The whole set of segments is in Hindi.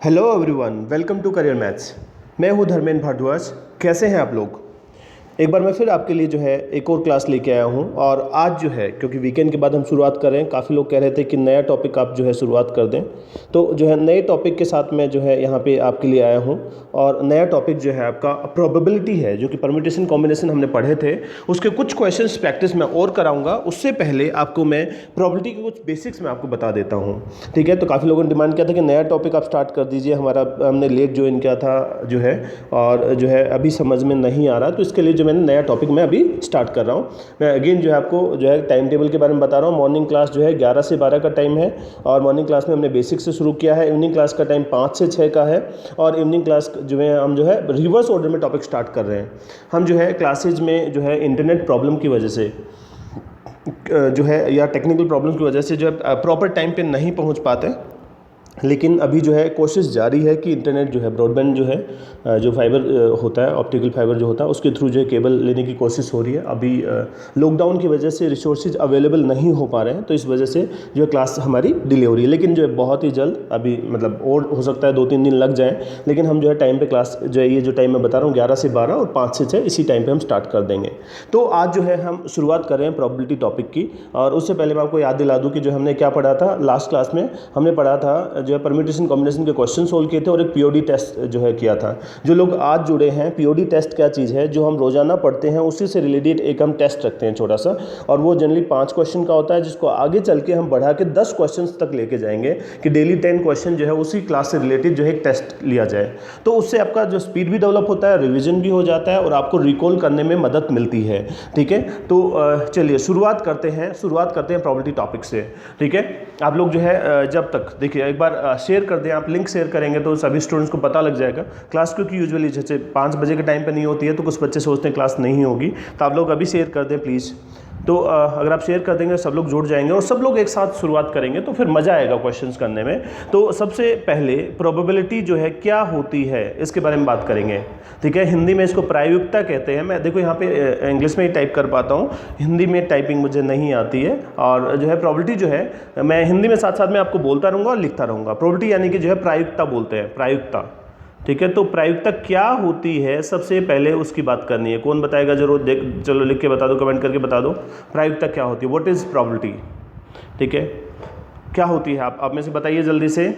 Hello everyone, welcome to career maths. मैं हूं धर्मेंद्र भारद्वाज। कैसे हैं आप लोग? एक बार मैं फिर आपके लिए जो है एक और क्लास लेके आया हूं। और आज जो है, क्योंकि वीकेंड के बाद हम शुरुआत कर रहे हैं, काफ़ी लोग कह रहे थे कि नया टॉपिक आप जो है शुरुआत कर दें, तो जो है नए टॉपिक के साथ मैं जो है यहाँ पे आपके लिए आया हूँ। और नया टॉपिक जो है आपका प्रोबेबिलिटी है, जो कि परम्यूटेशन कॉम्बिनेशन हमने पढ़े थे, उसके कुछ क्वेश्चंस प्रैक्टिस में और कराऊंगा। उससे पहले आपको मैं प्रोबेबिलिटी के कुछ बेसिक्स मैं आपको बता देता हूँ, ठीक है? तो काफ़ी लोगों ने डिमांड किया था कि नया टॉपिक आप स्टार्ट कर दीजिए, हमने लेट ज्वाइन किया था जो है, और जो है अभी समझ में नहीं आ रहा, तो इसके लिए जो मैंने नया टॉपिक मैं अभी स्टार्ट कर रहा हूँ। मैं अगेन जो है आपको जो है टाइम टेबल के बारे में बता रहा हूँ। मॉर्निंग क्लास जो है 11 से 12 का टाइम है, और मॉर्निंग क्लास में हमने बेसिक से शुरू किया है। इवनिंग क्लास का टाइम 5 से 6 का है, और इवनिंग क्लास जो है हम जो है रिवर्स ऑर्डर में टॉपिक स्टार्ट कर रहे हैं। हम जो है क्लासेज में जो है इंटरनेट प्रॉब्लम की वजह से जो है, या टेक्निकल प्रॉब्लम की वजह से जो है प्रॉपर टाइम पे नहीं पहुंच पाते, लेकिन अभी जो है कोशिश जारी है कि इंटरनेट जो है ब्रॉडबैंड जो है, जो फाइबर होता है, ऑप्टिकल फाइबर जो होता है, उसके थ्रू जो है केबल लेने की कोशिश हो रही है। अभी लॉकडाउन की वजह से रिसोर्सेज अवेलेबल नहीं हो पा रहे हैं, तो इस वजह से जो है क्लास हमारी डिले हो रही है। लेकिन जो है बहुत ही जल्द, अभी मतलब और हो सकता है 2-3 दिन लग जाएँ, लेकिन हम जो है टाइम पे क्लास जो है, ये जो टाइम मैं बता रहा हूँ 11 से 12 और 5 से 6, इसी टाइम पे हम स्टार्ट कर देंगे। तो आज जो है हम शुरुआत कर रहे हैं प्रोबेबिलिटी टॉपिक की। और उससे पहले मैं आपको याद दिला दूँ कि जो हमने क्या पढ़ा था लास्ट क्लास में। हमने पढ़ा था जो है परम्यूटेशन कॉम्बिनेशन के क्वेश्चन सोल्व किए थे, और एक पीओडी टेस्ट जो है किया था। जो लोग आज जुड़े हैं, पीओडी टेस्ट क्या चीज़ है, जो हम रोजाना पढ़ते हैं, उसी से रिलेटेड एक हम टेस्ट रखते हैं छोटा सा, और वो जनरली 5 क्वेश्चन का होता है, जिसको आगे चल के हम बढ़ा के 10 क्वेश्चन तक लेके जाएंगे, कि डेली 10 क्वेश्चन जो है उसी क्लास से रिलेटेड जो है एक टेस्ट लिया जाए। तो उससे आपका जो स्पीड भी डेवलप होता है, रिविजन भी हो जाता है, और आपको रिकॉल करने में मदद मिलती है, ठीक है? तो चलिए शुरुआत करते हैं प्रोबेबिलिटी टॉपिक से, ठीक है? आप लोग जो है जब तक देखिए, एक बार शेयर कर दें, आप लिंक शेयर करेंगे तो सभी स्टूडेंट्स को पता लग जाएगा। क्लास क्योंकि यूजुअली जैसे 5 बजे के टाइम पे नहीं होती है, तो कुछ बच्चे सोचते हैं क्लास नहीं होगी, तो आप लोग अभी शेयर कर दें प्लीज़। तो अगर आप शेयर कर देंगे, सब लोग जुड़ जाएंगे और सब लोग एक साथ शुरुआत करेंगे, तो फिर मज़ा आएगा क्वेश्चंस करने में। तो सबसे पहले प्रोबेबिलिटी जो है क्या होती है, इसके बारे में बात करेंगे, ठीक है? हिंदी में इसको प्रायिकता कहते हैं। मैं देखो यहाँ पे इंग्लिश में ही टाइप कर पाता हूँ, हिंदी में टाइपिंग मुझे नहीं आती है। और जो है प्रोबेबिलिटी जो है, मैं हिंदी में साथ साथ में आपको बोलता रहूँगा और लिखता रहूँगा। प्रोबेबिलिटी यानी कि जो है प्रायिकता बोलते हैं, प्रायिकता, ठीक है? तो प्रायिकता क्या होती है, सबसे पहले उसकी बात करनी है। कौन बताएगा? जरूर चलो लिख के बता दो, कमेंट करके बता दो, प्रायिकता क्या होती है, व्हाट इज़ प्रोबेबिलिटी, ठीक है? क्या होती है, आप में से बताइए जल्दी से।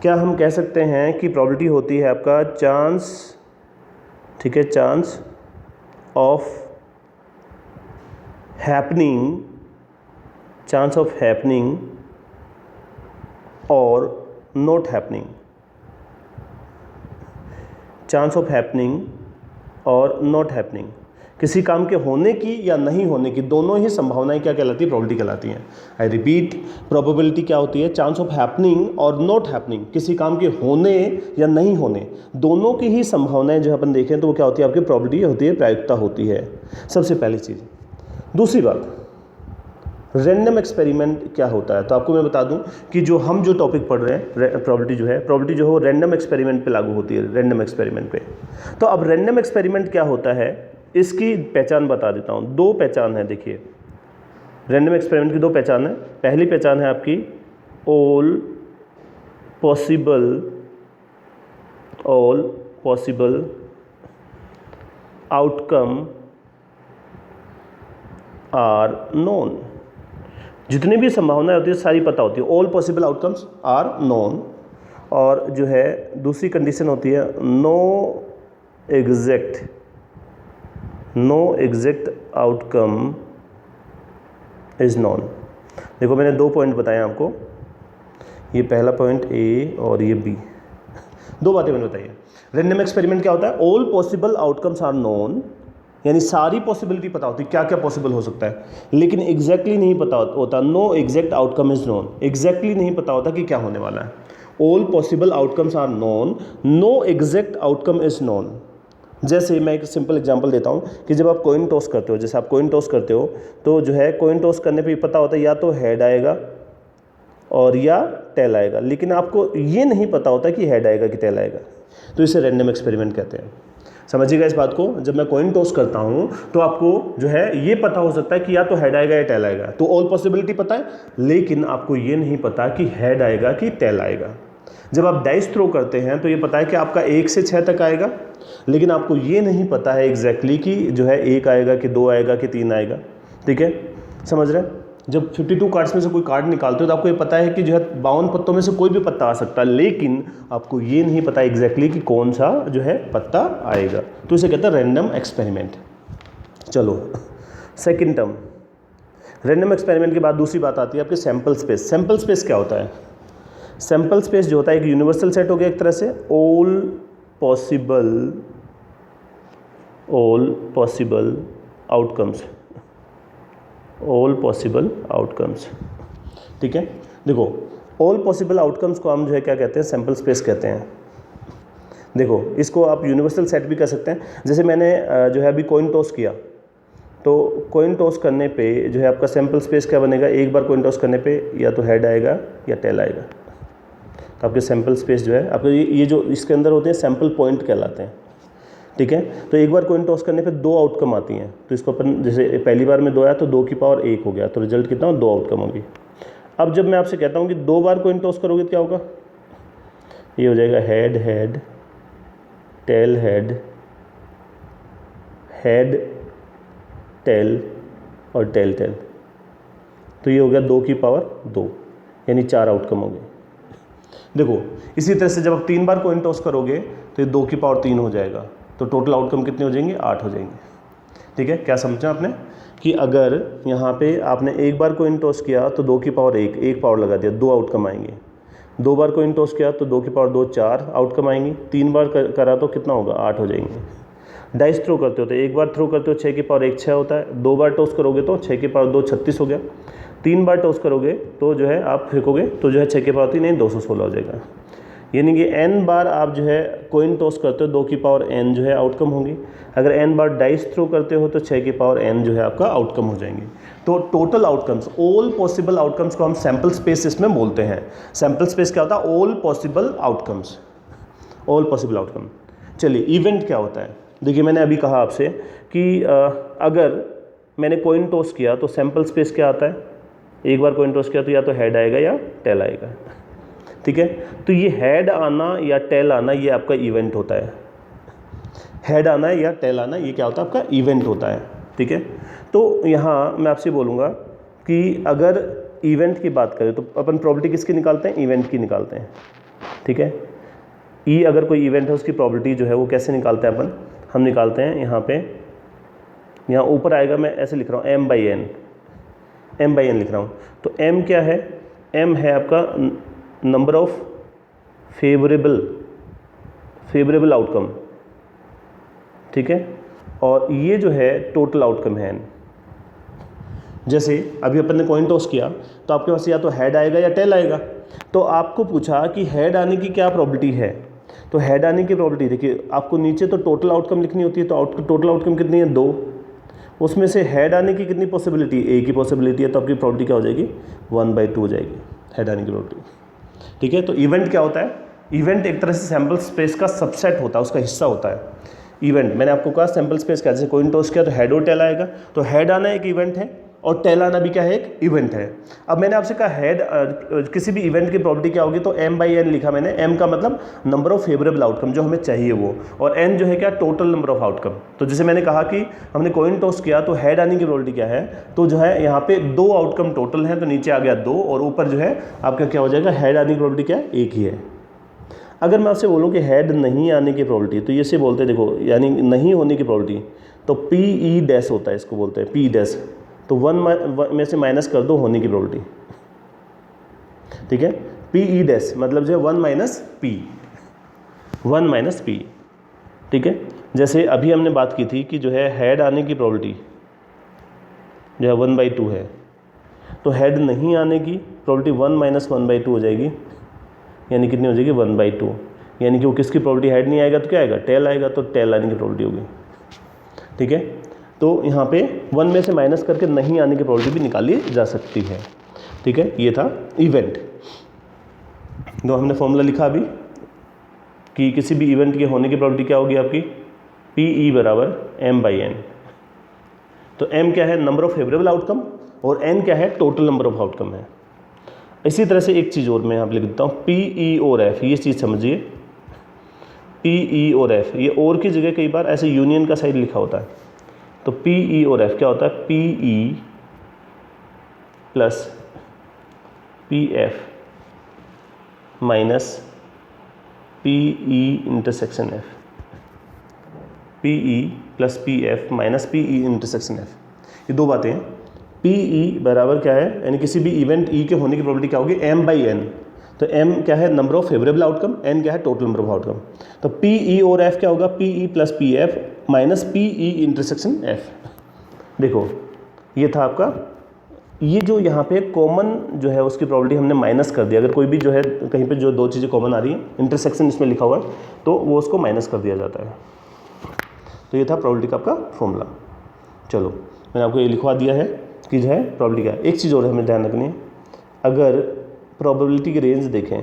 क्या हम कह सकते हैं कि प्रोबेबिलिटी होती है आपका चांस, ठीक है, chance of happening, chance of happening और not happening, chance of happening और नॉट हैपनिंग, किसी काम के होने की या नहीं होने की, दोनों ही संभावनाएं क्या कहलाती है? प्रोबेबिलिटी कहलाती हैं। आई रिपीट, प्रोबेबिलिटी क्या होती है? चांस ऑफ हैपनिंग और नॉट हैपनिंग, किसी काम के होने या नहीं होने, दोनों की ही संभावनाएं जो अपन देखें तो वो क्या होती है? आपकी प्रोबेबिलिटी होती है, प्रायिकता होती है, सबसे पहली चीज़। दूसरी बात, रैंडम एक्सपेरिमेंट क्या होता है? तो आपको मैं बता दूं कि जो टॉपिक पढ़ रहे हैं, प्रोबेबिलिटी जो है वो रैंडम एक्सपेरिमेंट पे लागू होती है, रैंडम एक्सपेरिमेंट पे। तो अब रैंडम एक्सपेरिमेंट क्या होता है, इसकी पहचान बता देता हूं। 2 पहचान है, देखिए रैंडम एक्सपेरिमेंट की 2 पहचान है। पहली पहचान है आपकी all possible outcome are known. जितनी भी संभावनाएं होती है सारी पता होती है, all possible outcomes are known. और जो है दूसरी कंडीशन होती है no exact outcome is known. देखो मैंने 2 पॉइंट बताए आपको, ये पहला पॉइंट ए और ये बी, 2 बातें मैंने बताई है। रैंडम एक्सपेरिमेंट क्या होता है? All possible outcomes are known, यानी सारी पॉसिबिलिटी पता होती है, क्या क्या पॉसिबल हो सकता है, लेकिन एग्जैक्टली नहीं पता होता। No exact outcome is known, exactly नहीं पता होता कि क्या होने वाला है। All possible outcomes are known, no exact outcome is known. जैसे मैं एक सिंपल एग्जांपल देता हूँ कि जब आप कॉइन टॉस करते हो, जैसे आप कॉइन टॉस करते हो, तो जो है कॉइन टॉस करने पे पता होता है या तो हेड आएगा और या टेल आएगा, लेकिन आपको ये नहीं पता होता कि हेड आएगा कि टेल आएगा। तो इसे रैंडम एक्सपेरिमेंट कहते हैं। समझिएगा इस बात को। जब मैं कॉइन टॉस करता हूँ तो आपको जो है ये पता हो सकता है कि या तो हेड आएगा या टेल आएगा, तो ऑल पॉसिबिलिटी पता है, लेकिन आपको ये नहीं पता कि हेड आएगा कि टेल आएगा। जब आप डाइस थ्रो करते हैं तो ये पता है कि आपका 1 से 6 तक आएगा, लेकिन आपको ये नहीं पता है एग्जैक्टली कि जो है 1 आएगा कि 2 आएगा कि 3 आएगा। ठीक है, समझ रहे हैं? जब 52 कार्ड्स में से कोई कार्ड निकालते हो तो आपको ये पता है कि जो है 52 पत्तों में से कोई भी पत्ता आ सकता है, लेकिन आपको ये नहीं पता एग्जैक्टली कि कौन सा जो है पत्ता आएगा। तो इसे कहते हैं रैंडम एक्सपेरिमेंट। चलो सेकंड टर्म, रैंडम एक्सपेरिमेंट के बाद दूसरी बात आती है आपके सैम्पल स्पेस। सैम्पल स्पेस क्या होता है? सैम्पल स्पेस जो होता है एक यूनिवर्सल सेट हो गया एक तरह से, all possible outcomes, all possible outcomes. ठीक है, देखो ऑल पॉसिबल आउटकम्स को हम जो है क्या कहते हैं? सैम्पल स्पेस कहते हैं। देखो इसको आप यूनिवर्सल सेट भी कह सकते हैं। जैसे मैंने जो है अभी कॉइन टॉस किया, तो कॉइन टॉस करने पे जो है आपका सैम्पल स्पेस क्या बनेगा? एक बार कॉइन टॉस करने पे या तो हेड आएगा या टेल आएगा। तो आपके सैम्पल स्पेस जो है आपके ये जो इसके अंदर होते हैं सैम्पल पॉइंट कहलाते हैं। ठीक है, तो एक बार कॉइन टॉस करने पे 2 आउटकम आती हैं। तो इसको अपन जैसे पहली बार में 2 आया तो 2 की पावर 1 हो गया, तो रिजल्ट कितना हो? 2 आउटकम होगी। अब जब मैं आपसे कहता हूँ कि 2 बार कॉइन टॉस करोगे तो क्या होगा? ये हो जाएगा head head tail head, head tail और टेल टेल। तो ये हो गया 2 की पावर 2, यानी 4 आउटकम हो गए। देखो इसी तरह से जब आप 3 बार कॉइन टॉस करोगे तो ये 2 की पावर 3 हो जाएगा, तो टोटल आउटकम कितने हो जाएंगे? 8 हो जाएंगे। ठीक है, क्या समझा आपने कि अगर यहाँ पे आपने एक बार कॉइन टॉस किया तो 2 की पावर 1 पावर लगा दिया, 2 आउटकम आएंगे। 2 बार कॉइन टॉस किया तो 2 की पावर 2 4 आउटकम आएंगी। 3 बार करा तो कितना होगा? 8 हो जाएंगे। डाइस थ्रो करते हो तो एक बार थ्रो करते हो 6 की पावर 1 6 होता है। 2 बार टॉस करोगे तो 6 की पावर 2 36 हो गया। 3 बार टॉस करोगे तो जो है आप फेंकोगे तो जो है 6 की पावर 3 नहीं 216 हो जाएगा। यानी कि n बार आप जो है कॉइन टॉस करते हो 2 की पावर n जो है आउटकम होंगी। अगर n बार डाइस थ्रो करते हो तो 6 की पावर n जो है आपका आउटकम हो जाएंगे। तो total outcomes, all possible outcomes को हम सैम्पल स्पेस इसमें बोलते हैं। सैम्पल स्पेस क्या होता है? All possible outcomes, all possible outcome. चलिए इवेंट क्या होता है? देखिए मैंने अभी कहा आपसे कि अगर मैंने कॉइन टॉस किया तो सैम्पल स्पेस क्या आता है? एक बार कॉइन टॉस किया तो या तो हेड आएगा या टेल आएगा। ठीक है, तो ये हेड आना या टेल आना ये आपका इवेंट होता है। हेड आना या टेल आना ये क्या होता है? आपका इवेंट होता है। ठीक है, तो यहाँ मैं आपसे बोलूँगा कि अगर इवेंट की बात करें तो अपन प्रॉपर्टी किसकी निकालते हैं? इवेंट की निकालते हैं। ठीक है, ई अगर कोई इवेंट है उसकी प्रॉपर्टी जो है वो कैसे निकालते हैं अपन? हम निकालते हैं यहाँ पे, यहाँ ऊपर आएगा, मैं ऐसे लिख रहा हूँ m बाई n लिख रहा हूँ। तो m क्या है? m है आपका नंबर ऑफ फेवरेबल आउटकम। ठीक है, और ये जो है टोटल आउटकम है n। जैसे अभी अपन ने कॉइन टॉस किया तो आपके पास या तो हेड आएगा या टेल आएगा। तो आपको पूछा कि हेड आने की क्या प्रॉपर्टी है? तो हेड आने की प्रॉपर्टी देखिए, आपको नीचे तो टोटल आउटकम लिखनी होती है। तो टोटल आउटकम कितनी है? 2। उसमें से हेड आने की कितनी पॉसिबिलिटी? एक ही पॉसिबिलिटी है, तो आपकी प्रॉपर्टी क्या हो जाएगी? 1/2 हो जाएगी हेड आने की प्रॉपर्टी। ठीक है, तो इवेंट क्या होता है? इवेंट एक तरह से सैम्पल स्पेस का सबसेट होता है, उसका हिस्सा होता है इवेंट। मैंने आपको कहा सैम्पल स्पेस का, जैसे कॉइन टॉस किया तो हेड और टेल आएगा, तो हेड आना एक इवेंट है और टेल आना भी क्या है? एक इवेंट है। अब मैंने आपसे कहा हेड किसी भी इवेंट की प्रॉपर्टी क्या होगी? तो m बाई n लिखा मैंने। m का मतलब नंबर ऑफ फेवरेबल आउटकम जो हमें चाहिए वो, और n जो है क्या? Total number of outcome. तो जैसे मैंने कहा कि हमने कॉइन टॉस किया तो हेड आने की प्रॉपर्टी क्या है? तो जो है यहाँ पे 2 आउटकम टोटल हैं, तो नीचे आ गया 2 और ऊपर जो है आपका क्या हो जाएगा? हेड आने की प्रॉपर्टी क्या है? 1 ही है। अगर मैं आपसे बोलूँ कि हेड नहीं आने की प्रॉपर्टी, तो ये से बोलते हैं देखो, यानी नहीं होने की प्रॉपर्टी, तो PE डैश होता है, इसको बोलते हैं P डैश। तो 1 में से माइनस कर दो होने की प्रॉपर्टी। ठीक है, PE डैश मतलब जो है 1 माइनस P। ठीक है, जैसे अभी हमने बात की थी कि जो है हेड आने की प्रॉपर्टी जो है 1/2 है, तो हेड नहीं आने की प्रॉपर्टी 1 माइनस 1/2 हो जाएगी, यानी कितनी हो जाएगी? 1/2। यानी कि वो किसकी प्रॉपर्टी? हेड नहीं आएगा तो क्या आएगा? टेल आएगा, तो टेल आने की प्रॉपर्टी होगी। ठीक है, तो यहाँ पे 1 में से माइनस करके नहीं आने की प्रॉपर्टी भी निकाली जा सकती है। ठीक है, ये था इवेंट। तो हमने फॉर्मूला लिखा अभी कि किसी भी इवेंट के होने की प्रॉपर्टी क्या होगी आपकी? PE बराबर m बाई n। तो m क्या है? नंबर ऑफ फेवरेबल आउटकम, और n क्या है? टोटल नंबर ऑफ आउटकम है। इसी तरह से एक चीज़ और मैं यहाँ पे लिख देता हूँ, पी ई और एफ, ये चीज़ समझिए, पी ई और एफ, ये और की जगह कई बार ऐसे यूनियन का साइड लिखा होता है। तो पी ई और एफ क्या होता है, P E plus P F minus P E intersection F, P E plus P F minus P E intersection F, ये दो बातें हैं। पी ई बराबर क्या है, यानी किसी भी इवेंट ई के होने की प्रोबेबिलिटी क्या होगी, एम बाई एन। तो एम क्या है, number of favourable outcome, N क्या है, टोटल नंबर ऑफ आउटकम। तो पी ई और एफ क्या होगा, P E plus P F minus P E intersection F. देखो ये था आपका, ये जो यहाँ पे कॉमन जो है उसकी प्रोबेबिलिटी हमने माइनस कर दिया। अगर कोई भी जो है कहीं पे जो दो चीज़ें कॉमन आ रही हैं, इंटरसेक्शन इसमें लिखा हुआ है, तो वो उसको माइनस कर दिया जाता है। तो ये था प्रोबेबिलिटी का आपका फॉर्मूला। चलो मैंने आपको ये लिखवा दिया है कि जो है प्रोबेबिलिटी क्या है। एक चीज़ और हमें ध्यान रखनी है, अगर प्रोबेबिलिटी की रेंज देखें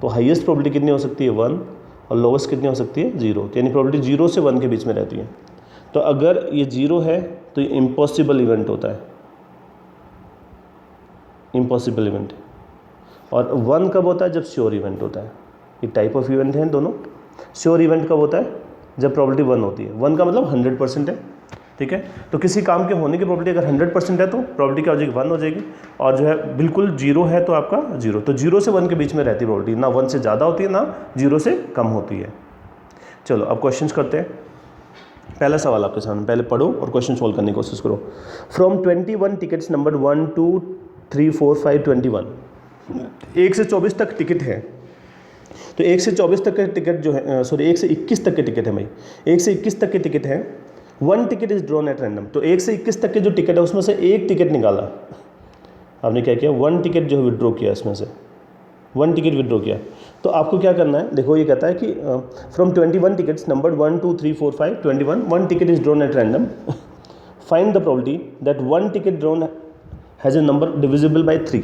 तो हाईएस्ट प्रोबेबिलिटी कितनी हो सकती है, 1, और लोवेस्ट कितनी हो सकती है, 0। यानी प्रोबेबिलिटी 0 से 1 के बीच में रहती है। तो अगर ये 0 है तो ये इम्पॉसिबल इवेंट होता है, इम्पॉसिबल इवेंट। और 1 कब होता है, जब श्योर इवेंट होता है। ये टाइप ऑफ इवेंट हैं दोनों। श्योर इवेंट कब होता है, जब प्रोबेबिलिटी 1 होती है। 1 का मतलब 100% है, ठीक है। तो किसी काम के होने की प्रोबेबिलिटी अगर 100% है तो प्रोबेबिलिटी क्या हो जाएगी, 1 हो जाएगी। और जो है बिल्कुल 0 है तो आपका 0। तो 0 से 1 के बीच में रहती है प्रोबेबिलिटी, ना 1 से ज़्यादा होती है ना 0 से कम होती है। चलो अब क्वेश्चंस करते हैं। पहला सवाल आपके सामने, पहले पढ़ो और क्वेश्चन सोल्व करने की कोशिश करो। फ्रॉम 21 टिकट्स नंबर 1 2 3 4 5 21, 1 से 24 तक टिकट है। तो 1 से 24 तक के टिकट जो है, सॉरी 1 से 21 तक के टिकट है भाई, 1 से 21 तक के टिकट है। 1 ticket is drawn at random. तो 1 से 21 तक के जो टिकट है उसमें से एक टिकट निकाला आपने, क्या किया, 1 टिकट जो है विड्रॉ किया, इसमें से 1 टिकट विड्रॉ किया। तो आपको क्या करना है, देखो ये कहता है कि from 21 tickets number 1 2 3 4 5 21, 1 ticket is drawn at random, find the probability that 1 ticket drawn has a number divisible by 3।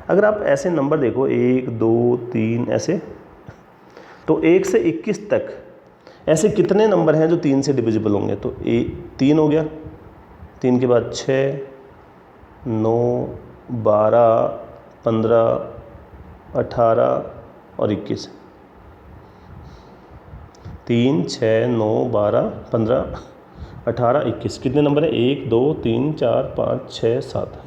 अगर आप ऐसे नंबर देखो 1 2 3 ऐसे, तो 1 से 21 तक ऐसे कितने नंबर हैं जो 3 से डिविजिबल होंगे। तो 3 हो गया, 3 के बाद 6 9 12 15 18 और 21, 3 6 9 12 15 18 21, कितने नंबर है, 1 2 3 4 5 6 7।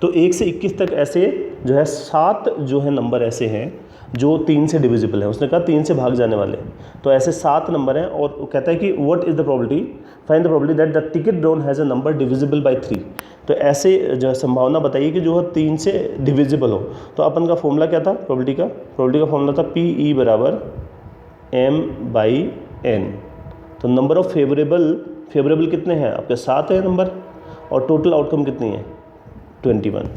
तो 1 से 21 तक ऐसे जो है 7 जो है नंबर ऐसे हैं जो 3 से डिविजिबल है। उसने कहा 3 से भाग जाने वाले, तो ऐसे 7 नंबर हैं। और वो कहता है कि what is the probability, find the probability that the ticket drawn has a number divisible by 3। तो ऐसे जो है संभावना बताइए कि जो है 3 से डिविजिबल हो। तो अपन का फॉर्मूला क्या था प्रोबेबिलिटी का फॉर्मूला था पी ई बराबर एम बाई एन। तो नंबर ऑफ फेवरेबल कितने हैं आपके, 7 है नंबर, और टोटल आउटकम कितनी है, 21।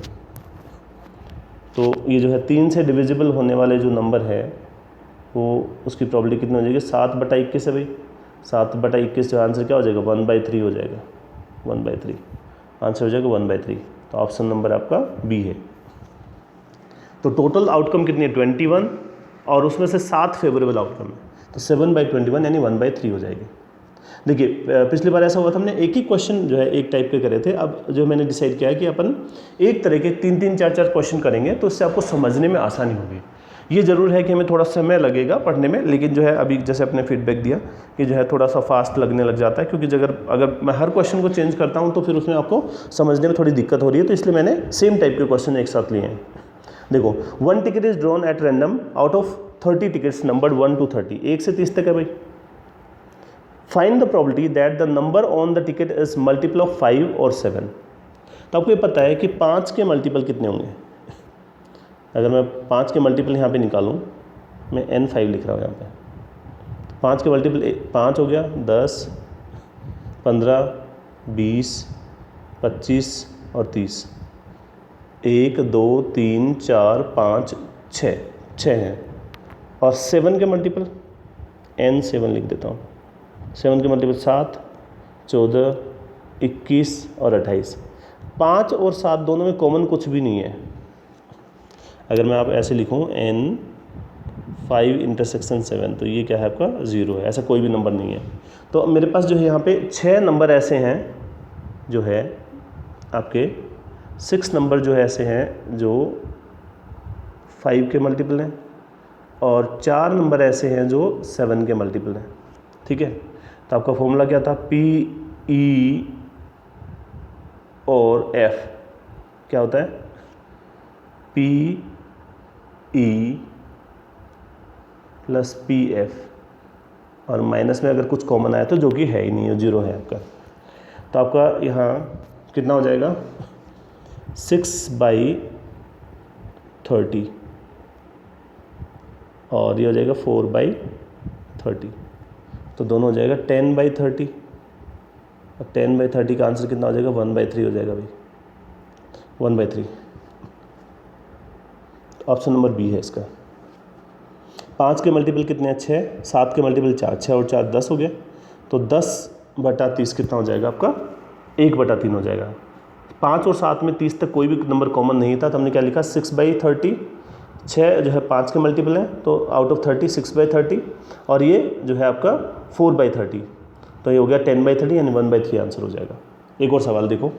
तो ये जो है 3 से डिविजिबल होने वाले जो नंबर है वो उसकी प्रोबेबिलिटी कितनी हो जाएगी, 7/21 है भाई। 7/21 जो आंसर क्या हो जाएगा, 1/3 हो जाएगा, 1/3 आंसर हो जाएगा 1/3। तो ऑप्शन नंबर आपका बी है। तो टोटल आउटकम कितनी है, 21, और उसमें से 7 फेवरेबल आउटकम है। तो 7/21 यानी 1/3 हो जाएगी। देखिए पिछली बार ऐसा हुआ था, हमने एक ही क्वेश्चन जो है एक टाइप के करे थे। अब जो मैंने डिसाइड किया है कि अपन एक तरह के 3-3 4-4 क्वेश्चन करेंगे, तो इससे आपको समझने में आसानी होगी। ये ज़रूर है कि हमें थोड़ा समय लगेगा पढ़ने में, लेकिन जो है अभी जैसे अपने फीडबैक दिया कि जो है थोड़ा सा फास्ट लगने लग जाता है, क्योंकि अगर मैं हर क्वेश्चन को चेंज करता हूँ तो फिर उसमें आपको समझने में थोड़ी दिक्कत हो रही है। तो इसलिए मैंने सेम टाइप के क्वेश्चन एक साथ लिए हैं। देखो 1 ticket is drawn at random out of 30 tickets number 1 to 30, 1 से 30 तक है भाई। Find the probability that the number on the ticket is multiple of 5 और 7। तो आपको ये पता है कि 5 के मल्टीपल कितने होंगे। अगर मैं 5 के मल्टीपल यहाँ पे निकालूँ, मैं N5 लिख रहा हूँ यहाँ पे। 5 के मल्टीपल 5 हो गया, 10 15 20 25 और 30, 1 2 3 4 5 6 हैं। और 7 के मल्टीपल N7 लिख देता हूँ। 7 के मल्टीपल 7 14 21 और 28। 5 और 7 दोनों में कॉमन कुछ भी नहीं है। अगर मैं आप ऐसे लिखूँ N5 इंटरसेक्शन 7, तो ये क्या है आपका 0 है, ऐसा कोई भी नंबर नहीं है। तो मेरे पास जो है यहाँ पे 6 नंबर ऐसे हैं जो है आपके 6 नंबर जो है ऐसे हैं जो 5 के मल्टीपल हैं और 4 नंबर ऐसे हैं जो 7 के मल्टीपल हैं। ठीक है, तो आपका फॉर्मूला क्या था, पी ई और एफ क्या होता है, P E plus P F, और माइनस में अगर कुछ कॉमन आया तो जो कि है ही नहीं है, 0 है आपका, तो आपका यहाँ कितना हो जाएगा 6/30 और ये हो जाएगा 4/30, तो दोनों हो जाएगा 10/30 और 10/30 का आंसर कितना हो जाएगा 1/3 हो जाएगा भाई, 1/3। ऑप्शन नंबर बी है इसका। 5 के मल्टीपल कितने हैं, 6, 7 के मल्टीपल 4, 6 और 4 10 हो गया, तो 10/30 कितना हो जाएगा आपका 1/3 हो जाएगा। 5 और 7 में 30 तक कोई भी नंबर कॉमन नहीं था, तो हमने क्या लिखा 6/30, 6 जो है 5 के मल्टीपल है, तो आउट ऑफ 30 6/30, और ये जो है आपका 4/30, तो ये हो गया 10/30 यानी 1/3 आंसर हो जाएगा। एक और सवाल देखो,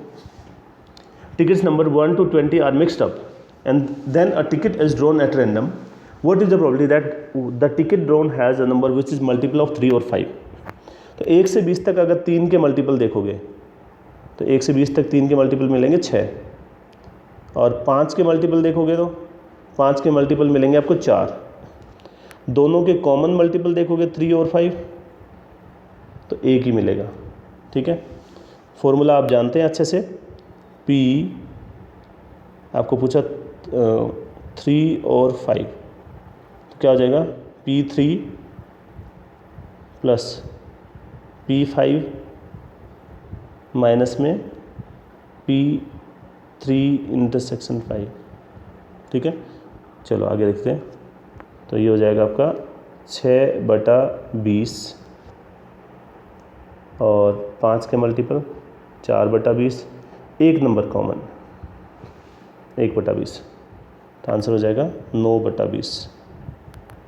tickets number 1 to 20 are mixed up and then a ticket is drawn at random. What is the probability that the ticket drawn has a number which is multiple of 3 or 5? तो 1 से 20 तक अगर 3 के मल्टीपल देखोगे तो 1 से 20 तक 3 के मल्टीपल मिलेंगे 6, और 5 के मल्टीपल देखोगे तो 5 के मल्टीपल मिलेंगे आपको 4, दोनों के कॉमन मल्टीपल देखोगे 3 और 5 तो 1 ही मिलेगा। ठीक है, फॉर्मूला आप जानते हैं अच्छे से, पी आपको पूछा 3 और 5 तो क्या हो जाएगा P3 प्लस P5 माइनस में P3 इंटरसेक्शन 5। ठीक है, चलो आगे देखते हैं, तो ये हो जाएगा आपका 6/20 और 5 के मल्टीपल 4/20, एक नंबर कॉमन 1/20, तो आंसर हो जाएगा 9/20,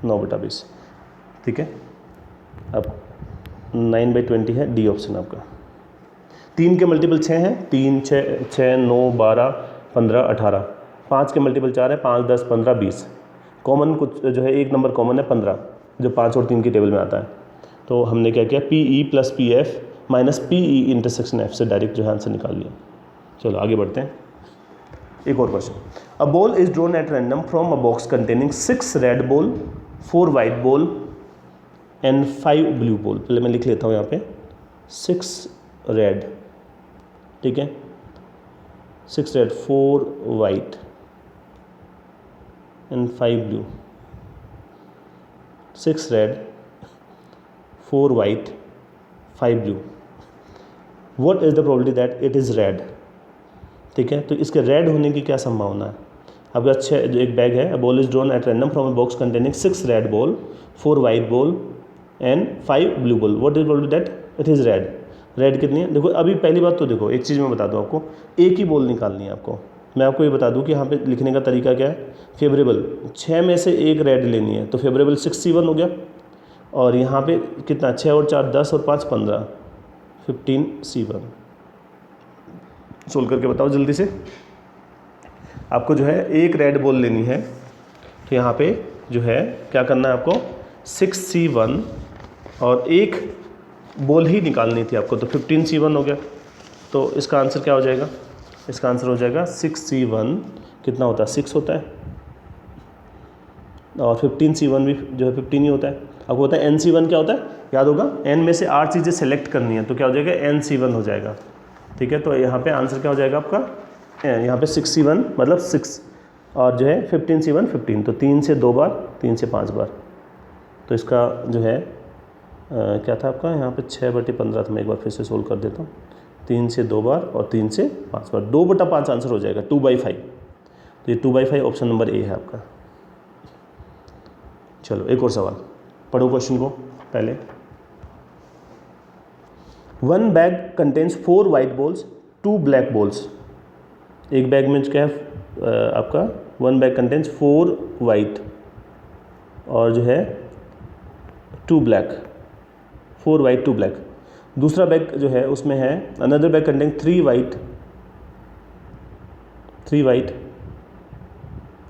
9/20। ठीक है, अब 9/20 है, डी ऑप्शन आपका। 3 के मल्टीपल 6 हैं, 3 6 9 12 15 18, 5 के मल्टीपल 4 है, 5 10 15 20, कॉमन कुछ जो है एक नंबर कॉमन है 15 जो 5 और 3 की टेबल में आता है, तो हमने क्या किया P E plus P F minus P E intersection F से डायरेक्ट जो है आंसर निकाल लिया। चलो आगे बढ़ते हैं, एक और question, a ball is drawn at random from a box containing 6 red ball 4 white ball and 5 blue ball. पहले मैं लिख लेता हूँ यहाँ पे 6 रेड, ठीक है, 6 red 4 white and 5 blue, 6 red 4 white 5 blue, what is the probability that it is red. ठीक है, तो इसके रेड होने की क्या संभावना है। आपका अच्छा जो एक बैग है, ball is drawn at random from a box containing 6 red ball 4 white ball and 5 blue ball, what is probability that it is red. Red कितनी है, देखो अभी पहली बात तो देखो एक चीज़ मैं बता दूँ आपको, एक ही बॉल निकालनी है आपको। मैं आपको ये बता दूँ कि यहाँ पे लिखने का तरीका क्या है, फेवरेबल 6 में से एक रेड लेनी है, तो फेवरेबल 6C1 हो गया, और यहाँ पे कितना 6 और 4 10 और 5 15 15C1। सोल्व करके बताओ जल्दी से। आपको जो है एक रेड बॉल लेनी है, तो यहाँ पे जो है क्या करना है आपको 6C1 और एक बॉल ही निकालनी थी आपको, तो 15C1 हो गया। तो इसका आंसर क्या हो जाएगा, इसका आंसर हो जाएगा 6C1 कितना होता है 6 होता है, और 15C1 भी जो है 15 ही होता है। आपको होता है NC1 क्या होता है, याद होगा, N में से 8 चीज़ें सेलेक्ट करनी है, तो क्या हो जाएगा NC1 हो जाएगा। ठीक है, तो यहाँ पे आंसर क्या हो जाएगा आपका, यहाँ पे 6C1 मतलब 6 और जो है 15C1 15, तो 3 से 2 बार 3 से 5 बार, तो इसका जो है क्या था आपका यहाँ पे 6/15 था। मैं एक बार फिर से सोल्व कर देता हूँ, 3 से 2 बार और 3 से 5 बार, 2/5 आंसर हो जाएगा 2/5। तो ये 2/5 ऑप्शन नंबर ए है आपका। चलो एक और सवाल पढ़ो क्वेश्चन को पहले। 1 bag contains 4 white balls 2 black balls. एक बैग में क्या है आपका 1 बैग कंटेन्स 4 वाइट और जो है 2 ब्लैक, 4 वाइट 2 ब्लैक। दूसरा बैग जो है उसमें है another bag contain 3 white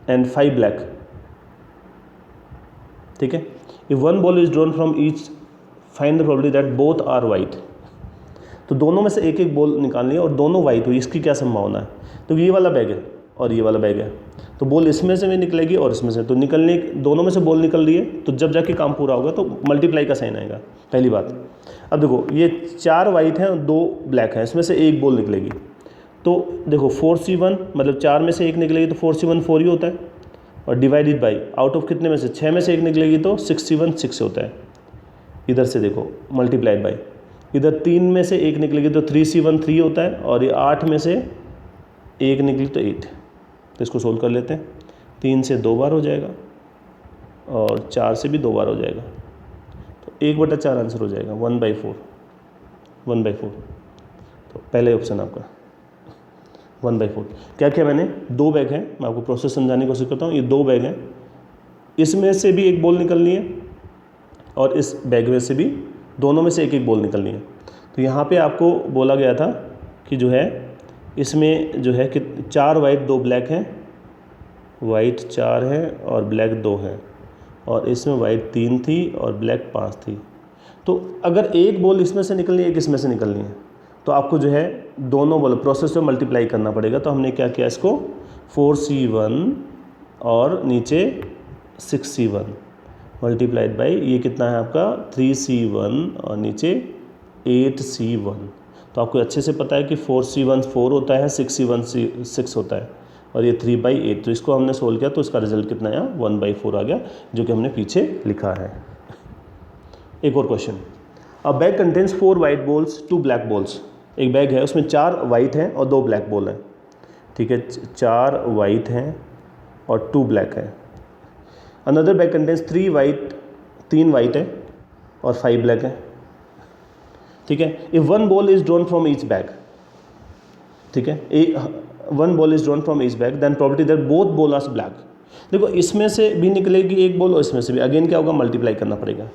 and 5 black. ठीक है। If one ball is drawn from each find the probability that both are white. तो दोनों में से एक एक बॉल निकालनी है और दोनों वाइट हुई, इसकी क्या संभावना है? तो ये वाला बैग है और ये वाला बैग है, तो बॉल इसमें से भी निकलेगी और इसमें से, तो निकलने दोनों में से बॉल निकल रही है, तो जब जाके काम पूरा होगा तो मल्टीप्लाई का साइन आएगा, पहली बात। अब देखो ये 4 वाइट हैं और 2 ब्लैक हैं, इसमें से एक बॉल निकलेगी, तो देखो 4C1 मतलब 4 में से एक निकलेगी तो 4C1 4 ही होता है, और डिवाइडेड बाई आउट ऑफ कितने में से 6 में से एक निकलेगी तो 6C1 6 होता है। इधर से देखो मल्टीप्लाइड बाई, इधर 3 में से एक निकलेगी तो 3C1 3 होता है, और ये 8 में से एक निकली तो 8। तो इसको सोल्व कर लेते हैं। 3 से 2 बार हो जाएगा और 4 से भी 2 बार हो जाएगा, तो 1/4 आंसर हो जाएगा, 1/4 1/4। तो पहले ऑप्शन आपका 1/4। क्या क्या मैंने 2 बैग हैं, मैं आपको प्रोसेस समझाने की कोशिश करता हूँ। ये 2 बैग हैं, इसमें से भी एक बॉल निकलनी है और इस बैग में से भी, दोनों में से एक एक बॉल निकलनी है। तो यहाँ पे आपको बोला गया था कि जो है इसमें जो है कि 4 वाइट 2 ब्लैक हैं, वाइट 4 है और ब्लैक 2 है, और इसमें वाइट 3 थी और ब्लैक 5 थी। तो अगर एक बॉल इसमें से निकलनी है, एक इसमें से निकलनी है, तो आपको जो है दोनों बॉल प्रोसेस में मल्टीप्लाई करना पड़ेगा। तो हमने क्या किया, इसको 4C1 और नीचे 6C1 मल्टीप्लाइड बाई, ये कितना है आपका 3C1 और नीचे 8C1। तो आपको अच्छे से पता है कि 4C1 4 होता है, 6C1 6 होता है, और ये 3/8। तो इसको हमने सोल्व किया तो इसका रिजल्ट कितना आया, 1/4 आ गया, जो कि हमने पीछे लिखा है। एक और क्वेश्चन, अ bag contains 4 white balls 2 black balls. एक बैग है, उसमें 4 वाइट हैं और 2 ब्लैक बॉल हैं, ठीक है, 4 वाइट हैं और 2 ब्लैक है। अनदर बैग कंटेन्स 3 वाइट है और 5 ब्लैक है, ठीक है। If one ball is drawn from each bag, ठीक है, one ball is drawn from each bag then probability that both ball are black. देखो इसमें से भी निकलेगी एक बॉल और इसमें से भी, अगेन क्या होगा, मल्टीप्लाई करना पड़ेगा।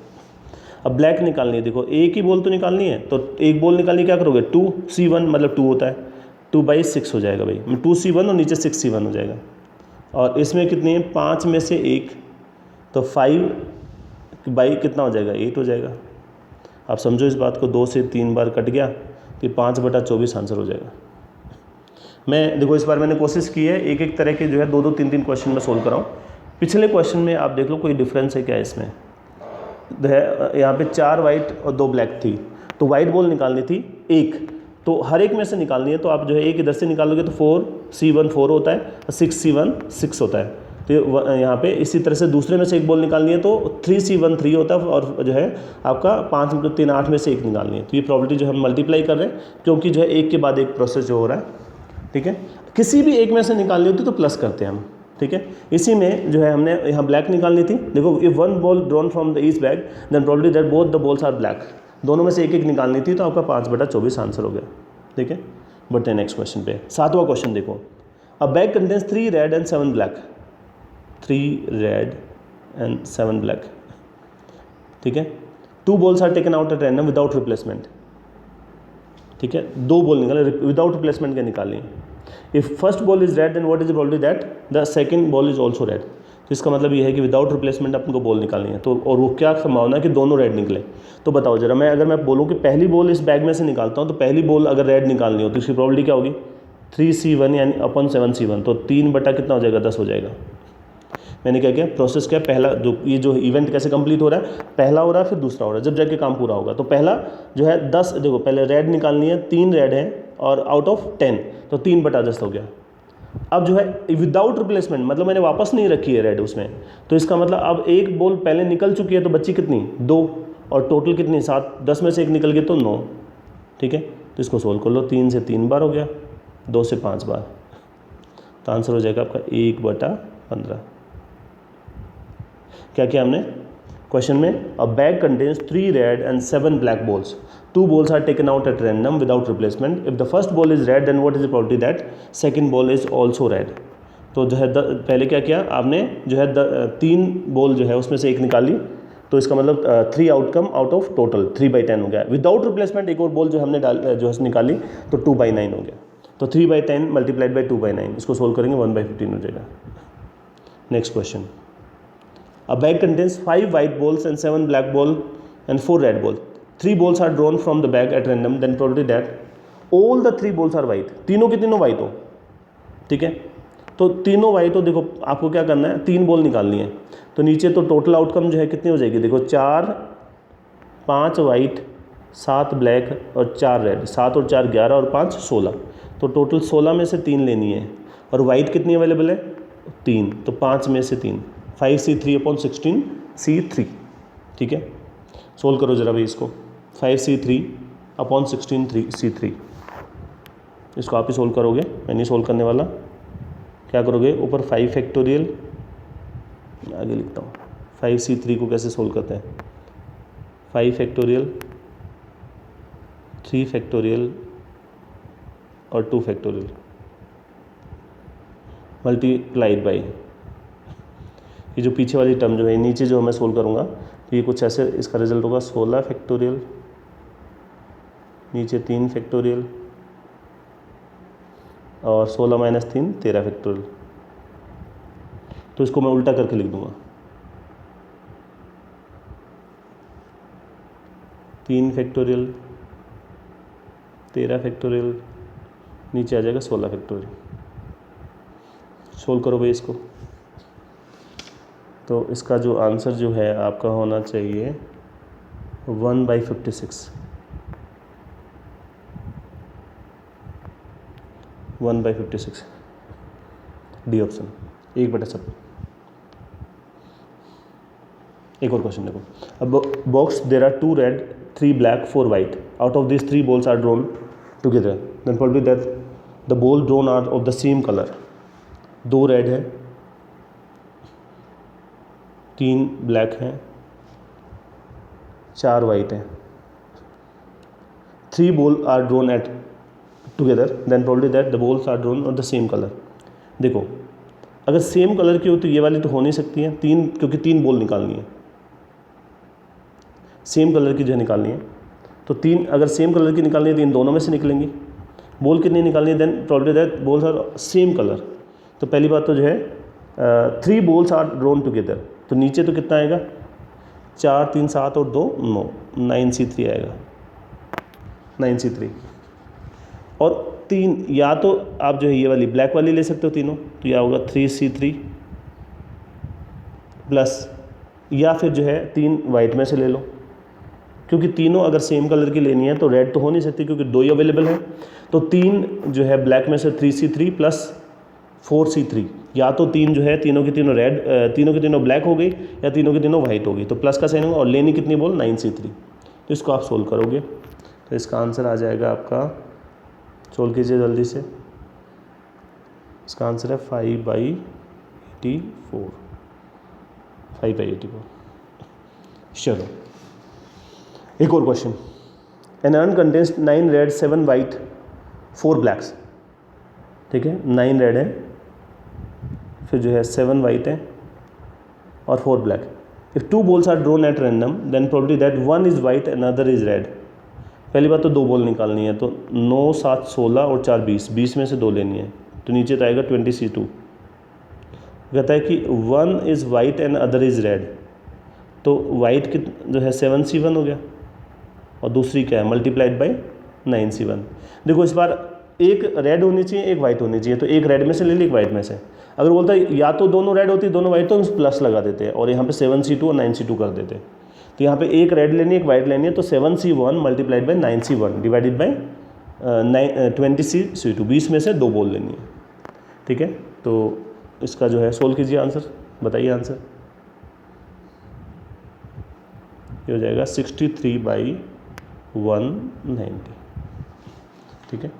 अब ब्लैक निकालनी है, देखो एक ही बॉल तो निकालनी है, तो एक बॉल निकालनी क्या करोगे, 2C1 मतलब 2 होता है, 2/6 हो जाएगा भाई, 2C1 और नीचे 6C1 हो जाएगा, और इसमें कितनी है 5 में से एक, तो 5/, कितना हो जाएगा 8 हो जाएगा। आप समझो इस बात को, 2 से 3 बार कट गया तो 5/24 आंसर हो जाएगा। मैं देखो इस बार मैंने कोशिश की है एक एक तरह के जो है 2-2 3-3 क्वेश्चन में सोल्व कराऊँ। पिछले क्वेश्चन में आप देख लो कोई डिफरेंस है क्या इसमें, यहाँ पे 4 वाइट और 2 ब्लैक थी, तो वाइट बॉल निकालनी थी एक, तो हर एक में से निकालनी है, तो आप जो है एक इधर से निकालोगे तो 4C1 4 होता है और 6C1 6 होता है। तो यहाँ पे इसी तरह से दूसरे में से एक बॉल निकालनी है तो 3C1 3 होता है, और जो है आपका 5 × 3 8 में से एक निकालनी है। तो ये प्रॉपर्टी जो हम मल्टीप्लाई कर रहे हैं, क्योंकि जो है एक के बाद एक प्रोसेस जो हो रहा है, ठीक है। किसी भी एक में से निकालनी होती तो प्लस करते हैं हम, ठीक है। इसी में जो है हमने यहाँ ब्लैक निकालनी थी। देखो if one ball drawn from the each bag then probability that both the balls are black, दोनों में से एक एक निकालनी थी, तो आपका 5/24 आंसर हो गया, ठीक है। बढ़ते हैं नेक्स्ट क्वेश्चन पे। 7वां क्वेश्चन देखो, a bag contains 3 red and 7 black, 3 red and 7 black, ठीक है। 2 balls are taken out at random without replacement, ठीक है, 2 बॉल निकाले विदाउट रिप्लेसमेंट के निकाली। If first ball is red then what is the probability that the second ball is also red. तो इसका मतलब ये है कि विदाउट रिप्लेसमेंट अपन को बॉल निकालनी है, तो और वो क्या संभावना है कि दोनों रेड निकले। तो बताओ जरा, अगर मैं बोलूँ कि पहली बॉल इस बैग में से निकालता हूँ, तो पहली बॉल अगर रेड निकालनी हो तो इसकी प्रोबेबिलिटी क्या होगी 3C1 यानी अपन 7C1, तो 3 बटा कितना हो जाएगा 10 हो जाएगा। मैंने क्या किया, प्रोसेस क्या, पहला जो इवेंट कैसे कंप्लीट हो रहा है, पहला हो रहा है फिर दूसरा हो रहा है, जब जाके काम पूरा होगा। तो पहला जो है 10, देखो पहले रेड निकालनी है, 3 रेड है और आउट ऑफ 10, तो 3/10 हो गया। अब जो है विदाउट रिप्लेसमेंट, मतलब मैंने वापस नहीं रखी है रेड उसमें, तो इसका मतलब अब एक बॉल पहले निकल चुकी है, तो बच्ची कितनी 2, और टोटल कितनी 7, 10 में से एक निकल गई तो 9, ठीक है। तो इसको सोल्व कर लो, 3 से 3 बार हो गया, 2 से 5 बार, तो आंसर हो जाएगा आपका 1/15। क्या किया हमने क्वेश्चन में, अ bag contains 3 red and 7 black balls, 2 balls are taken out at random without replacement. If the first ball is red, then what is the probability that second ball is also red? तो जो है पहले क्या किया आपने, जो है 3 बॉल जो है उसमें से एक निकाली, तो इसका मतलब 3 आउटकम आउट ऑफ टोटल 3/10 हो गया। विदाउट रिप्लेसमेंट एक और बॉल जो हमने जो है निकाली तो 2/9 हो गया। तो 3/10 मल्टीप्लाइड बाई 2/9, इसको सोल्व करेंगे 1/15 हो जाएगा। Next question, a bag contains 5 white balls and 7 black ball and 4 red ball. 3 balls are drawn from the bag at random, then probability that all the 3 balls are white. तीनों की तीनों वाइट हो, ठीक है. तो तीनों वाइट हो. देखो आपको क्या करना है, 3 बॉल निकालनी है. तो नीचे तो टोटल आउटकम जो है कितनी हो जाएगी, देखो 4 5 वाइट 7 ब्लैक और 4 रेड. 7 और 4 11 और 5 16. तो टोटल 16 में से 3 लेनी है. और वाइट कितनी अवेलेबल है, 3. तो 5 में से 3, 5C3/16 C3. ठीक है, सोल्व करो जरा भाई इसको. 5C3/16 C3. इसको आप ही सोल्व करोगे, मैं नहीं सोल्व करने वाला. क्या करोगे, ऊपर 5 फैक्टोरियल, आगे लिखता हूँ. 5C3 को कैसे सोल्व करते हैं, 5 फैक्टोरियल 3 फैक्टोरियल और 2 फैक्टोरियल मल्टीप्लाइड बाई ये जो पीछे वाली टर्म जो है नीचे जो मैं सोल्व करूँगा तो ये कुछ ऐसे इसका रिजल्ट होगा 16 फैक्टोरियल, नीचे 3 फैक्टोरियल और 16 - 3 13 फैक्टोरियल. तो इसको मैं उल्टा करके लिख दूंगा. 3 फैक्टोरियल 13 फैक्टोरियल, नीचे आ जाएगा 16 फैक्टोरियल. सोल्व करो भाई इसको. तो इसका जो आंसर जो है आपका होना चाहिए 1/56. 1/56 डी ऑप्शन, 1/7. एक और क्वेश्चन देखो. अब box there are 2 red 3 black 4 white. Out of this 3 balls are drawn together, then probably that the ball drawn are of the same colour. 2 red है, 3 ब्लैक हैं, 4 वाइट हैं. 3 balls are drawn at together, then probably that the balls are drawn of the same colour. देखो अगर सेम कलर की हो तो ये वाली तो हो नहीं सकती है, 3, क्योंकि 3 बॉल निकालनी है, सेम कलर की जो है निकालनी है. तो 3 अगर सेम कलर की निकालनी है तो इन दोनों में से निकलेंगी. बॉल कितनी निकालनी है, then probably that balls are same colour. तो पहली बात तो जो है 3 balls आर ड्रॉन टुगेदर. तो नीचे तो कितना आएगा, 4 3 7 और 2 9, 9C3 आएगा, 9C3. और 3 या तो आप जो है ये वाली ब्लैक वाली ले सकते हो तीनों, तो यह होगा 3C3 प्लस, या फिर जो है 3 वाइट में से ले लो, क्योंकि तीनों अगर सेम कलर की लेनी है तो रेड तो हो नहीं सकती क्योंकि 2 ही अवेलेबल है. तो 3 जो है ब्लैक में से 3C3 प्लस 4C3, या तो 3 जो है तीनों की तीनों रेड, तीनों की तीनों ब्लैक हो गई या तीनों की तीनों वाइट हो गई. तो प्लस का साइन होगा और लेनी कितनी बॉल, 9C3. तो इसको आप सोल्व करोगे तो इसका आंसर आ जाएगा आपका, सोल्व कीजिए जल्दी से. इसका आंसर है 5/84. 5/84. चलो एक और question. An urn contains 9 red 7 white 4 blacks. ठीक है, 9 रेड है, फिर जो है 7 वाइट है और 4 black. If 2 balls are drawn at random then probably that 1 is white and other is red. पहली बात तो 2 बॉल निकालनी है, तो 9 7 16 और 4 20, 20 में से 2 लेनी है. तो नीचे तो आएगा 20C2. कहता है कि 1 is white and other is red. तो वाइट की जो है 7C1 हो गया और दूसरी क्या है, मल्टीप्लाइड बाई 9C1. देखो इस बार एक रेड होनी चाहिए, एक वाइट होनी चाहिए, तो एक रेड में से ले ली, एक वाइट में से. अगर बोलता है या तो दोनों रेड होती दोनों वाइट, तो हम प्लस लगा देते हैं और यहाँ पे 7C2 और 9C2 कर देते हैं. तो यहाँ पे एक रेड लेनी है, एक वाइट लेनी है, तो 7C1 multiplied by 9C1 divided by 20C2. 20 में से 2 बॉल लेनी है. ठीक है, तो इसका जो है सोल्व कीजिए, आंसर बताइए. आंसर ये हो जाएगा 63/190. ठीक है,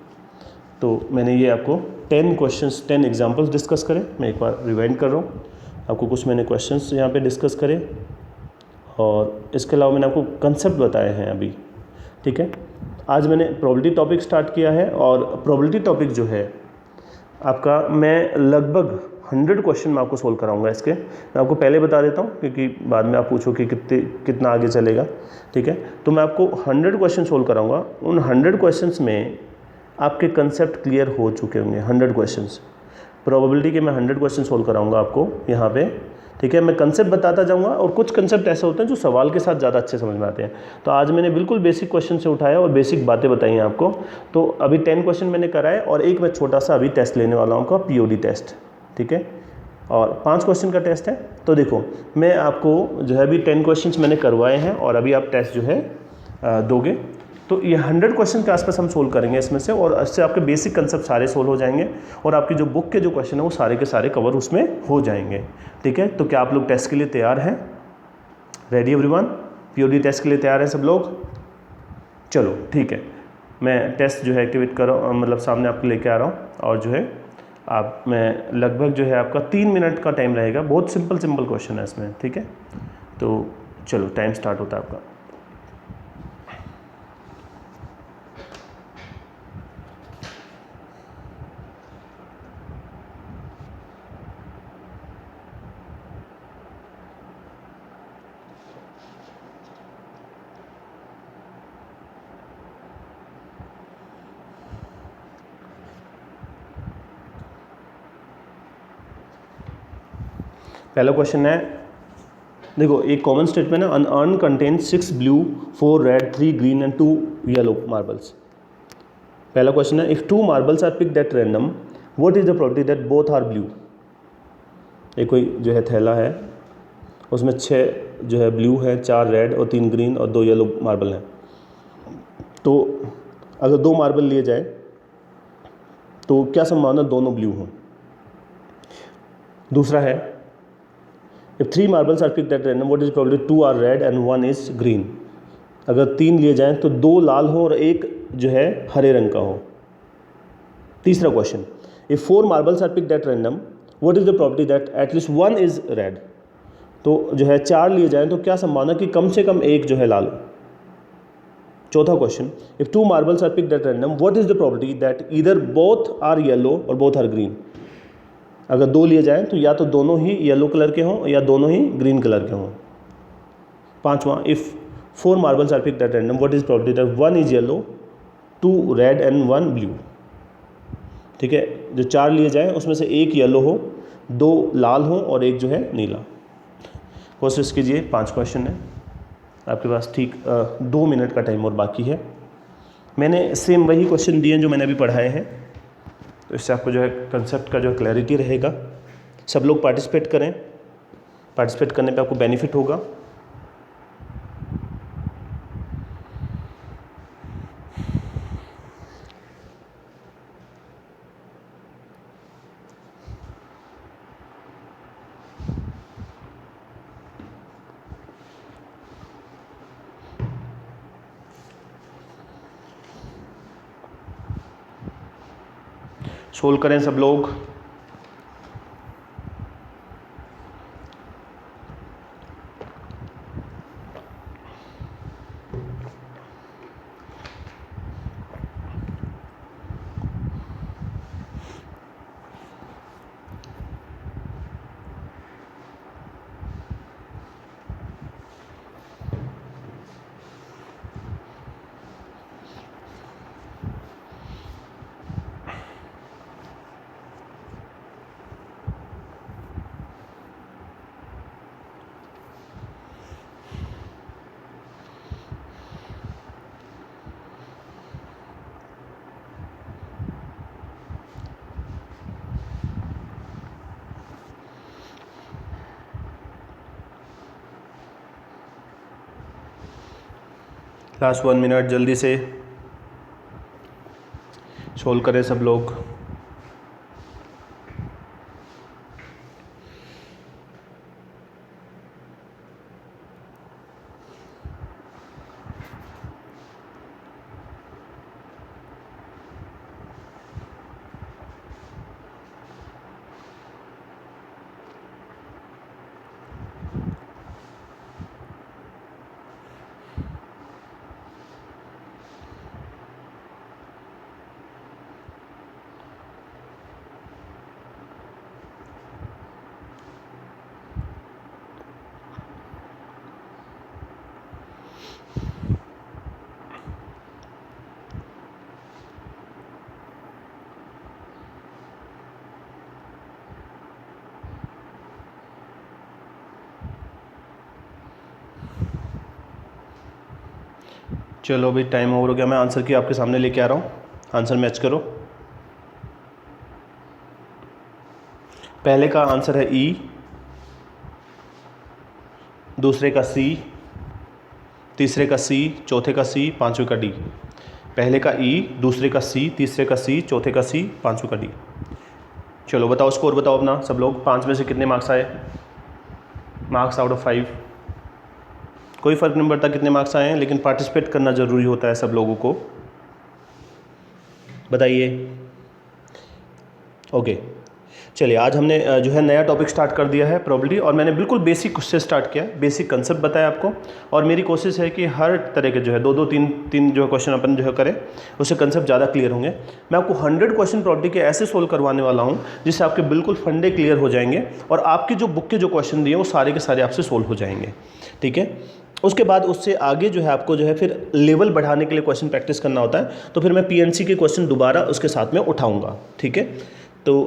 तो मैंने ये आपको 10 क्वेश्चंस 10 एग्जांपल्स डिस्कस करें. मैं एक बार रिवाइंड कर रहा हूँ आपको. कुछ मैंने क्वेश्चंस यहाँ पे डिस्कस करे और इसके अलावा मैंने आपको कंसेप्ट बताए हैं अभी. ठीक है, आज मैंने प्रोबेबिलिटी टॉपिक स्टार्ट किया है और प्रोबेबिलिटी टॉपिक जो है आपका मैं लगभग 100 क्वेश्चन मैं आपको सोल्व कराऊंगा. इसके मैं आपको पहले बता देता हूँ क्योंकि बाद में आप पूछो कि कितना आगे चलेगा. ठीक है, तो मैं आपको 100 क्वेश्चन सोल्व कराऊंगा. उन 100 क्वेश्चंस में आपके कंसेप्ट क्लियर हो चुके होंगे. 100 क्वेश्चंस प्रोबेबिलिटी के मैं 100 क्वेश्चन सोल्व कराऊंगा आपको यहाँ पे. ठीक है, मैं कंसेप्ट बताता जाऊंगा और कुछ कंसेप्ट ऐसे होते हैं जो सवाल के साथ ज़्यादा अच्छे समझ में आते हैं। तो आज मैंने बिल्कुल बेसिक क्वेश्चन से उठाया और बेसिक बातें बताई हैं आपको। तो अभी 10 क्वेश्चन मैंने कराए और एक मैं छोटा सा अभी टेस्ट लेने वाला हूँ आपका पीओडी टेस्ट, ठीक है, और 5 क्वेश्चन का टेस्ट है। तो देखो मैं आपको जो है अभी 10 क्वेश्चन मैंने करवाए हैं और अभी आप टेस्ट जो है दोगे। तो ये 100 क्वेश्चन के आसपास हम सोल्व करेंगे इसमें से, और इससे आपके बेसिक कंसेप्ट सारे सोल्व हो जाएंगे और आपकी जो बुक के जो क्वेश्चन है वो सारे के सारे कवर उसमें हो जाएंगे, ठीक है। तो क्या आप लोग टेस्ट के लिए तैयार हैं? Ready everyone? पीओडी टेस्ट के लिए तैयार हैं सब लोग? चलो ठीक है, मैं टेस्ट जो है एक्टिवेट कर रहा हूँ, मतलब सामने आपको लेके आ रहा हूँ, और जो है आप मैं लगभग जो है आपका 3 मिनट का टाइम रहेगा। बहुत सिंपल क्वेश्चन है इसमें, ठीक है। तो चलो टाइम स्टार्ट होता है आपका। पहला क्वेश्चन है, देखो एक कॉमन स्टेटमेंट है, an urn contains 6 blue 4 red 3 green and 2 yellow marbles. पहला क्वेश्चन है, if 2 marbles are picked at random what is the probability that both are blue. एक कोई जो है थैला है, उसमें 6 जो है ब्लू है, 4 रेड और 3 ग्रीन और 2 येलो मार्बल हैं। तो अगर 2 मार्बल लिए जाए तो क्या संभावना दोनों ब्लू हों। दूसरा है, if 3 marbles are picked at random what is probability 2 are red and 1 is green. अगर 3 लिए जाएं तो 2 लाल हो और एक जो है हरे रंग का हो। तीसरा question, if 4 marbles are picked at random what is the probability that at least 1 is red. तो जो है 4 लिए जाएं तो क्या संभावना कि कम से कम एक जो है लाल हो। चौथा question, if 2 marbles are picked at random what is the probability that either both are yellow और बोथ आर ग्रीन। अगर 2 लिए जाएं तो या तो दोनों ही येलो कलर के हों या दोनों ही ग्रीन कलर के हों। पांचवा, if 4 marbles are picked at random what is probability that 1 is yellow 2 red and 1 blue. ठीक है, जो 4 लिए जाएं उसमें से एक येलो हो, 2 लाल हो और एक जो है नीला। कोशिश कीजिए, 5 क्वेश्चन है आपके पास, ठीक 2 मिनट का टाइम और बाकी है। मैंने सेम वही क्वेश्चन दिए जो मैंने अभी पढ़ाए हैं, तो इससे आपको जो है कंसेप्ट का जो क्लैरिटी रहेगा। सब लोग पार्टिसिपेट करें, पार्टिसिपेट करने पे आपको बेनिफिट होगा। सोल्व करें सब लोग। लास्ट 1 मिनट, जल्दी से सोल्व करें सब लोग। चलो अभी टाइम ओवर हो गया, मैं आंसर की आपके सामने लेके आ रहा हूँ, आंसर मैच करो। पहले का आंसर है ई, दूसरे का सी, तीसरे का सी, चौथे का सी, पांचवें का डी। पहले का ई, दूसरे का सी, तीसरे का सी, चौथे का सी, पांचवें का डी। चलो बताओ, स्कोर बताओ अपना सब लोग, 5 में से कितने मार्क्स आए? मार्क्स आउट ऑफ 5, कोई फ़र्क नहीं पड़ता कितने मार्क्स आए हैं, लेकिन पार्टिसिपेट करना ज़रूरी होता है सब लोगों को। बताइए। ओके, चलिए आज हमने जो है नया टॉपिक स्टार्ट कर दिया है प्रोबेबिलिटी, और मैंने बिल्कुल बेसिक से स्टार्ट किया, बेसिक कंसेप्ट बताया आपको। और मेरी कोशिश है कि हर तरह के जो है 2-2, 3-3 जो क्वेश्चन अपन जो है करें, उससे कंसेप्ट ज़्यादा क्लियर होंगे। मैं आपको 100 क्वेश्चन प्रोबेबिलिटी के ऐसे सोल्व करवाने वाला हूँ जिससे आपके बिल्कुल फंडे क्लियर हो जाएंगे, और आपके जो बुक के जो क्वेश्चन दिए वो सारे के सारे आपसे सोल्व हो जाएंगे। ठीक है, उसके बाद उससे आगे जो है आपको जो है फिर लेवल बढ़ाने के लिए क्वेश्चन प्रैक्टिस करना होता है, तो फिर मैं पीएनसी के क्वेश्चन दोबारा उसके साथ में उठाऊँगा। ठीक है, तो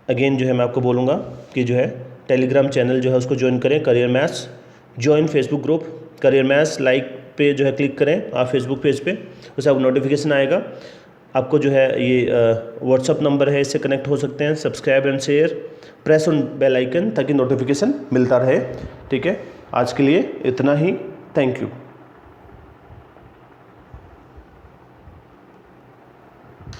अगेन जो है मैं आपको बोलूँगा कि जो है टेलीग्राम चैनल जो है उसको ज्वाइन करें, career maths, join Facebook group career maths, like पे जो है क्लिक करें आप फेसबुक पेज पे, उससे आपको नोटिफिकेशन आएगा। आपको जो है ये व्हाट्सअप नंबर है, इससे कनेक्ट हो सकते हैं। Subscribe and share, press on bell icon ताकि नोटिफिकेशन मिलता रहे। ठीक है, आज के लिए इतना ही, थैंक यू।